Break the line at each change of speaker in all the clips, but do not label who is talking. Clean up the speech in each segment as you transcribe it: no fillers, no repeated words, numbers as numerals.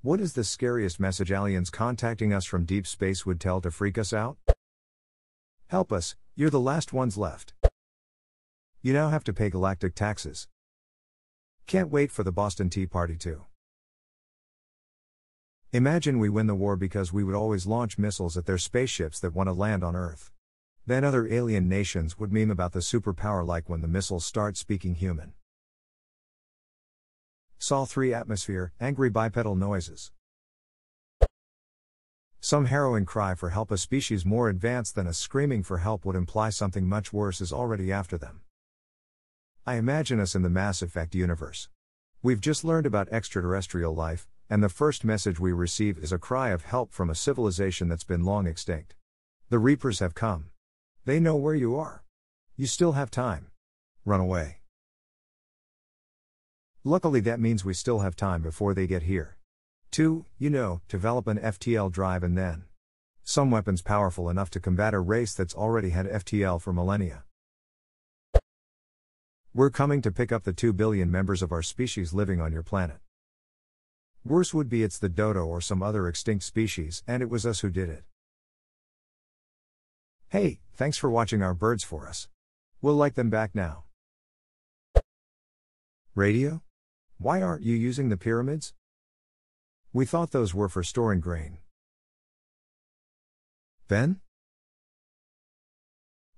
What is the scariest message aliens contacting us from deep space would tell to freak us out? Help us, you're the last ones left. You now have to pay galactic taxes. Can't wait for the Boston Tea Party too. Imagine we win the war because we would always launch missiles at their spaceships that want to land on Earth. Then other alien nations would meme about the superpower like when the missiles start speaking human. Sol 3 atmosphere, angry bipedal noises. Some harrowing cry for help. A species more advanced than us screaming for help would imply something much worse is already after them. I imagine us in the Mass Effect universe. We've just learned about extraterrestrial life, and the first message we receive is a cry of help from a civilization that's been long extinct. The Reapers have come. They know where you are. You still have time. Run away. Luckily that means we still have time before they get here. 2. Develop an FTL drive and then some weapons powerful enough to combat a race that's already had FTL for millennia. We're coming to pick up the 2 billion members of our species living on your planet. Worse would be it's the dodo or some other extinct species, and it was us who did it. Hey, thanks for watching our birds for us. We'll like them back now. Radio? Why aren't you using the pyramids? We thought those were for storing grain. Ben?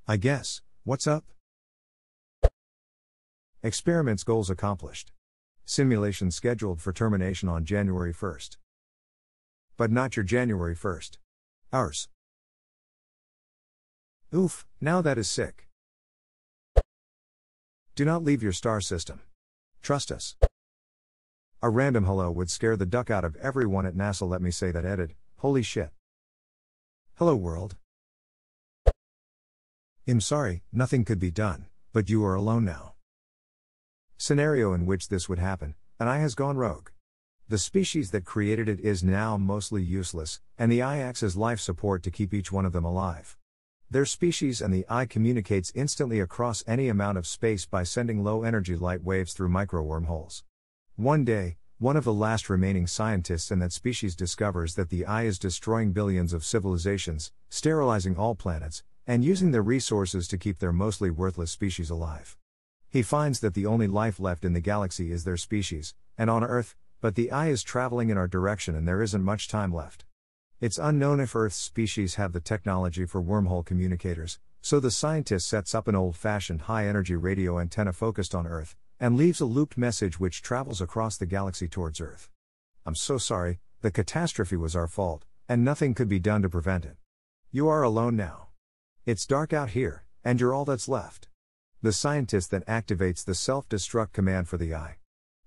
I guess, what's up? Experiments goals accomplished. Simulation scheduled for termination on January 1st. But not your January 1st. Ours. Oof, now that is sick. Do not leave your star system. Trust us. A random hello would scare the duck out of everyone at NASA. Let me say that edit, holy shit. Hello world. I'm sorry, nothing could be done, but you are alone now. Scenario in which this would happen, an eye has gone rogue. The species that created it is now mostly useless, and the eye acts as life support to keep each one of them alive. Their species and the eye communicates instantly across any amount of space by sending low-energy light waves through micro-wormholes. One day, one of the last remaining scientists in that species discovers that the eye is destroying billions of civilizations, sterilizing all planets, and using their resources to keep their mostly worthless species alive. He finds that the only life left in the galaxy is their species, and on Earth, but the eye is traveling in our direction and there isn't much time left. It's unknown if Earth's species have the technology for wormhole communicators, so the scientist sets up an old-fashioned high-energy radio antenna focused on Earth, and leaves a looped message which travels across the galaxy towards Earth. I'm so sorry, the catastrophe was our fault, and nothing could be done to prevent it. You are alone now. It's dark out here, and you're all that's left. The scientist then activates the self-destruct command for the eye.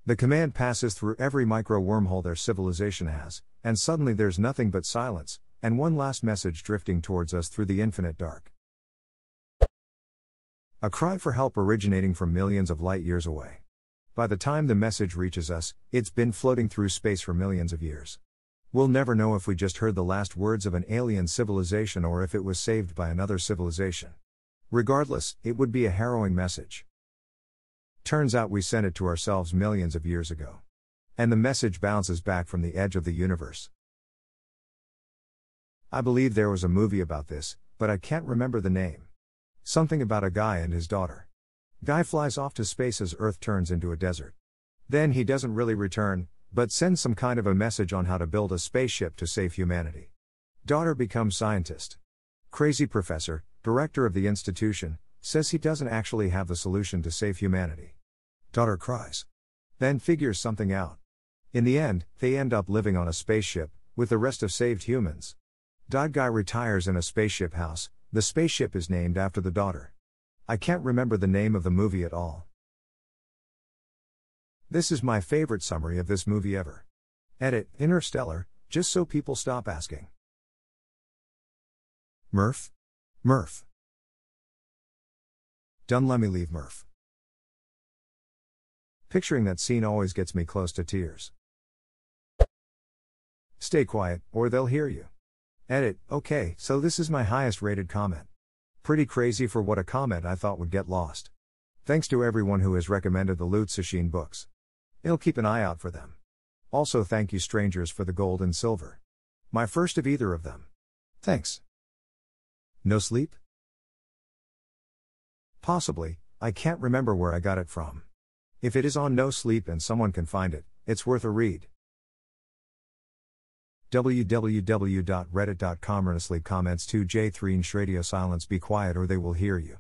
The command passes through every micro-wormhole their civilization has, and suddenly there's nothing but silence, and one last message drifting towards us through the infinite dark. A cry for help originating from millions of light years away. By the time the message reaches us, it's been floating through space for millions of years. We'll never know if we just heard the last words of an alien civilization or if it was saved by another civilization. Regardless, it would be a harrowing message. Turns out we sent it to ourselves millions of years ago. And the message bounces back from the edge of the universe. I believe there was a movie about this, but I can't remember the name. Something about a guy and his daughter. Guy flies off to space as Earth turns into a desert. Then he doesn't really return, but sends some kind of a message on how to build a spaceship to save humanity. Daughter becomes scientist. Crazy professor, director of the institution, says he doesn't actually have the solution to save humanity. Daughter cries. Then figures something out. In the end, they end up living on a spaceship, with the rest of saved humans. Guy retires in a spaceship house. The spaceship is named after the daughter. I can't remember the name of the movie at all. This is my favorite summary of this movie ever. Edit, Interstellar, just so people stop asking. Murph? Murph. Done, let me leave Murph. Picturing that scene always gets me close to tears. Stay quiet, or they'll hear you. Edit, okay, so this is my highest rated comment. Pretty crazy for what a comment I thought would get lost. Thanks to everyone who has recommended the Loot Sachine books. I'll keep an eye out for them. Also thank you strangers for the gold and silver. My first of either of them. Thanks. No sleep? Possibly, I can't remember where I got it from. If it is on No Sleep and someone can find it, it's worth a read. www.reddit.com Earnestly comments 2J3 Radio silence be quiet or they will hear you.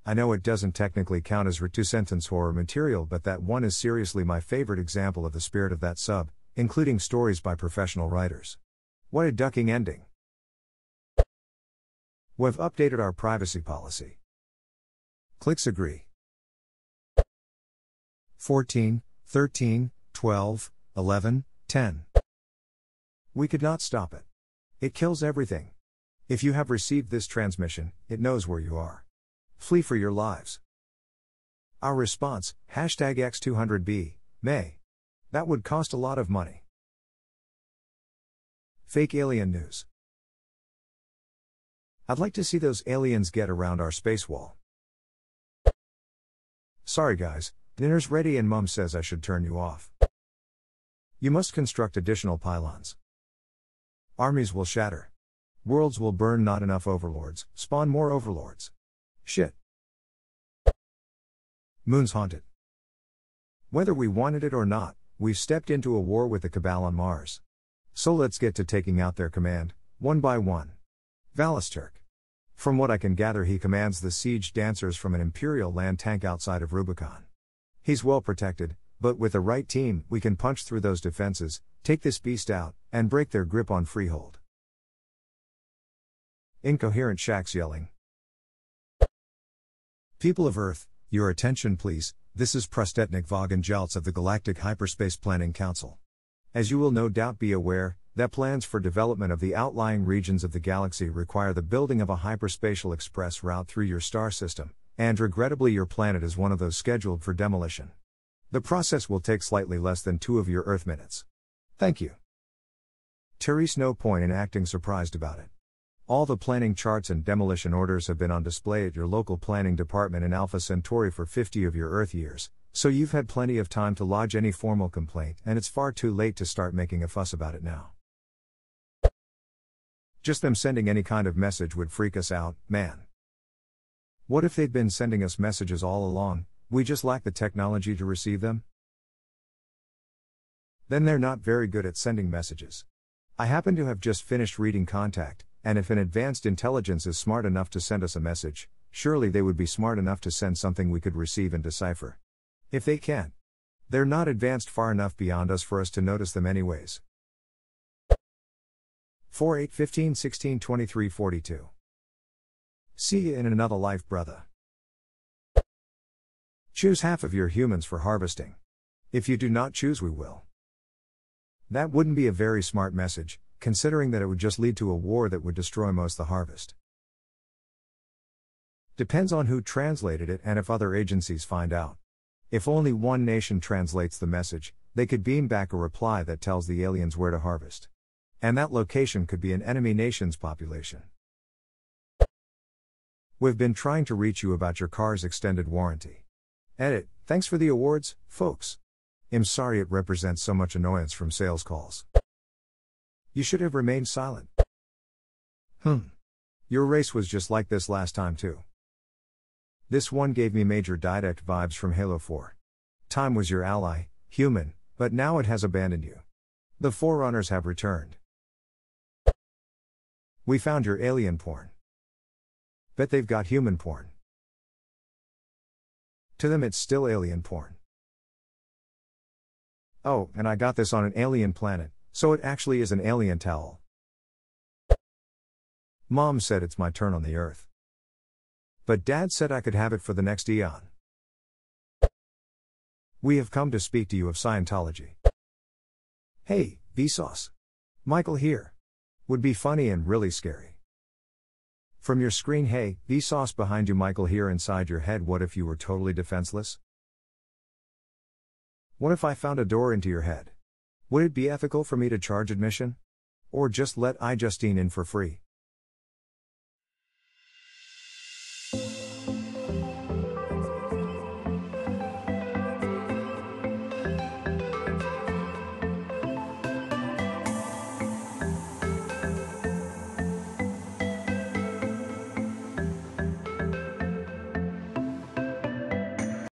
I know it doesn't technically count as two-sentence horror material, but that one is seriously my favorite example of the spirit of that sub, including stories by professional writers. What a ducking ending. We've updated our privacy policy. Clicks agree. 14, 13, 12, 11, 10. We could not stop it. It kills everything. If you have received this transmission, it knows where you are. Flee for your lives. Our response, #X200B, May. That would cost a lot of money. Fake alien news. I'd like to see those aliens get around our space wall. Sorry guys, dinner's ready and Mum says I should turn you off. You must construct additional pylons. Armies will shatter. Worlds will burn, not enough overlords, spawn more overlords. Shit. Moon's haunted. Whether we wanted it or not, we've stepped into a war with the Cabal on Mars. So let's get to taking out their command, one by one. Valisturk. From what I can gather, he commands the siege dancers from an Imperial land tank outside of Rubicon. He's well protected, but with the right team, we can punch through those defenses, take this beast out, and break their grip on Freehold. Incoherent shacks yelling. People of Earth, your attention please, this is Prostetnik Vagan-Jaltz of the Galactic Hyperspace Planning Council. As you will no doubt be aware, that plans for development of the outlying regions of the galaxy require the building of a hyperspatial express route through your star system, and regrettably your planet is one of those scheduled for demolition. The process will take slightly less than 2 of your Earth minutes. Thank you. Therese, no point in acting surprised about it. All the planning charts and demolition orders have been on display at your local planning department in Alpha Centauri for 50 of your Earth years, so you've had plenty of time to lodge any formal complaint, and it's far too late to start making a fuss about it now. Just them sending any kind of message would freak us out, man. What if they'd been sending us messages all along, we just lack the technology to receive them? Then they're not very good at sending messages. I happen to have just finished reading Contact, and if an advanced intelligence is smart enough to send us a message, surely they would be smart enough to send something we could receive and decipher. If they can't, they're not advanced far enough beyond us for us to notice them anyways. 4, 8, 15, 16, 23, 42. See ya in another life, brother. Choose half of your humans for harvesting. If you do not choose, we will. That wouldn't be a very smart message, considering that it would just lead to a war that would destroy most the harvest. Depends on who translated it and if other agencies find out. If only one nation translates the message, they could beam back a reply that tells the aliens where to harvest. And that location could be an enemy nation's population. We've been trying to reach you about your car's extended warranty. Edit, thanks for the awards, folks. I'm sorry it represents so much annoyance from sales calls. You should have remained silent. Your race was just like this last time too. This one gave me Major Didact vibes from Halo 4. Time was your ally, human, but now it has abandoned you. The Forerunners have returned. We found your alien porn. Bet they've got human porn. To them it's still alien porn. Oh, and I got this on an alien planet, so it actually is an alien towel. Mom said it's my turn on the Earth. But Dad said I could have it for the next eon. We have come to speak to you of Scientology. Hey, Vsauce. Michael here. Would be funny and really scary. From your screen, hey, Vsauce behind you, Michael here inside your head. What if you were totally defenseless? What if I found a door into your head? Would it be ethical for me to charge admission? Or just let Justine in for free?